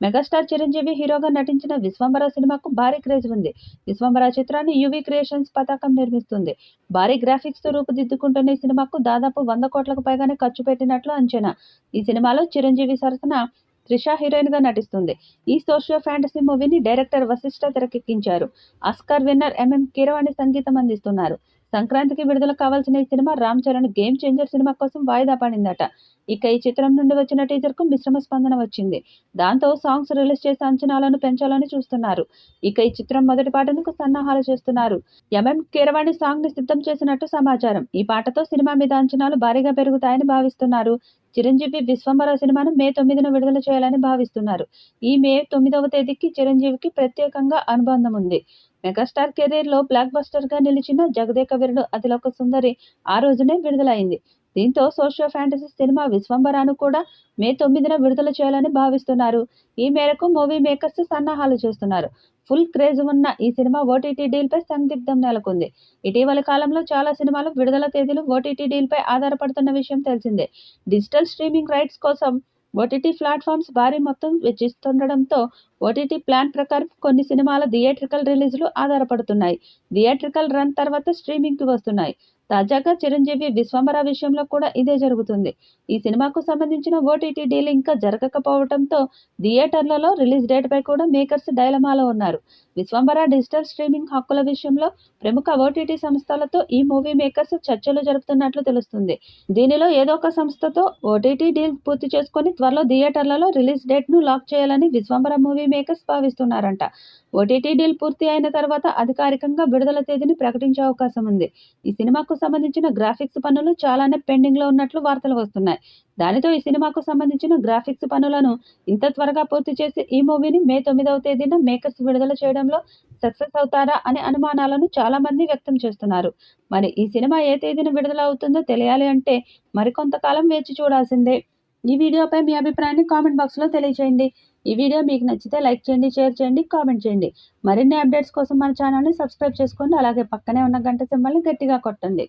Megastar Chiranjeevi హీరోగా నటించిన విశ్వంబర సినిమాకు భారీ క్రేజ్ ఉంది. విశ్వంబర చిత్రాన్ని యువి క్రియేషన్స్ పతాకం నిర్మిస్తుంది. భారీ గ్రాఫిక్స్ తో రూపుదిద్దుకుంటున్న ఈ సినిమాకు దాదాపు 100 కోట్లకు పైగానే ఖర్చు పెట్టినట్లు అంచనా. ఈ సినిమాలో చిరంజీవి సరసన త్రిష హీరోయిన్ గా నటిస్తుంది. ఈ సోషియో ఫ్యాంటసీ మూవీని డైరెక్టర్ వశిష్ఠ తెరకెక్కించారు. ఆస్కార్ విన్నర్ ఎంఎం కీరవాణి సంగీతం అందిస్తున్నారు. సంక్రాంతికి విడుదల కావాల్సిన ఈ cinema Ram Charan Game Changer cinema కోసం వాయిదా పడిందట. ఇక ఈ చిత్రం నుండి వచ్చిన టీజర్ కు మిశ్రమ స్పందన వచ్చింది. దాంతో సాంగ్స్ రిలీజ్ చేసే అంచనాలను పెంచాలని చూస్తున్నారు. ఇక ఈ చిత్రం మొదటి పాటకు సన్నాహాలు చేస్తున్నారు. ఎంఎం కీరవాణి సాంగ్ ని సిద్ధం చేసినట్టు సమాచారం. ఈ పాటతో సినిమా మీద అంచనాలు భారీగా పెరుగుతాయని భావిస్తున్నారు. చిరంజీవి విశ్వంబర సినిమాను మే 9న విడుదల చేయాలని భావిస్తున్నారు. ఈ మే 9వ తేదీకి చిరంజీవికి ప్రత్యేకంగా అనుబంధం ఉంది. మెగాస్టార్ కెరీర్ లో బ్లాక్ బస్టర్ గా నిలిచిన జగదేక వీరుడు అతిలోక సుందరి ఆ రోజునే విడుదలైంది. దీంతో సోషియో ఫ్యాంటసీ సినిమా విశ్వంబరాను కూడా మే 9న విడుదల చేయాలని భావిస్తున్నారు. ఈ మేరకు మూవీ మేకర్స్ సన్నాహాలు చేస్తున్నారు. ఫుల్ క్రేజ్ ఉన్న ఈ సినిమా ఓటీటీ డీల్ పై సందిగ్ధం నెలకొంది. ఇటీవల కాలంలో చాలా సినిమాలు విడుదల తేదీలు ఓటీటీ డీల్ పై ఆధారపడుతున్న విషయం తెలిసిందే. డిజిటల్ స్ట్రీమింగ్ రైట్స్ కోసం ఓటీటీ ప్లాట్ఫామ్స్ భారీ మొత్తం వెచ్చిస్తుండటంతో ఓటీటీ ప్లాన్ ప్రకారం కొన్ని సినిమాల థియేట్రికల్ రిలీజులు ఆధారపడుతున్నాయి. థియేట్రికల్ రన్ తర్వాత స్ట్రీమింగ్కి వస్తున్నాయి. తాజాగా చిరంజీవి విశ్వంబర విషయంలో కూడా ఇదే జరుగుతుంది. ఈ సినిమాకు సంబంధించిన ఓటీటీ డీల్ ఇంకా జరగకపోవడంతో థియేటర్లలో రిలీజ్ డేట్ పై కూడా మేకర్స్ డైలమాలో ఉన్నారు. విశ్వంబర డిజిటల్ స్ట్రీమింగ్ హక్కుల విషయంలో ప్రముఖ ఓటీటీ సంస్థలతో ఈ మూవీ మేకర్స్ చర్చలు జరుపుతున్నట్లు తెలుస్తుంది. దీనిలో ఏదో ఒక సంస్థతో ఓటీటీ డీల్ పూర్తి చేసుకుని త్వరలో థియేటర్లలో రిలీజ్ డేట్ ను లాక్ చేయాలని విశ్వంబర మూవీ మేకర్స్ భావిస్తున్నారంట. ఓటీటీ డీల్ పూర్తి అయిన తర్వాత అధికారికంగా విడుదల తేదీని ప్రకటించే అవకాశం ఉంది. ఈ సినిమాకు సంబంధించిన గ్రాఫిక్స్ పనులు చాలానే పెండింగ్ లో ఉన్నట్లు వార్తలు వస్తున్నాయి. దానితో ఈ సినిమాకు సంబంధించిన గ్రాఫిక్స్ పనులను ఇంత త్వరగా పూర్తి చేసి ఈ మూవీని మే 9వ తేదీన మేకర్స్ విడుదల చేయడంలో సక్సెస్ అవుతారా అనే అనుమానాలను చాలా మంది వ్యక్తం చేస్తున్నారు. మరి ఈ సినిమా ఏ తేదీన విడుదల అవుతుందో తెలియాలి అంటే మరికొంతకాలం వేచి చూడాల్సిందే. ఈ వీడియోపై మీ అభిప్రాయాన్ని కామెంట్ బాక్స్లో తెలియజేయండి. ఈ వీడియో మీకు నచ్చితే లైక్ చేయండి, షేర్ చేయండి, కామెంట్ చేయండి. మరిన్ని అప్డేట్స్ కోసం మన ఛానల్ని సబ్స్క్రైబ్ చేసుకోండి. అలాగే పక్కనే ఉన్న గంట సింబల్ని గట్టిగా కొట్టండి.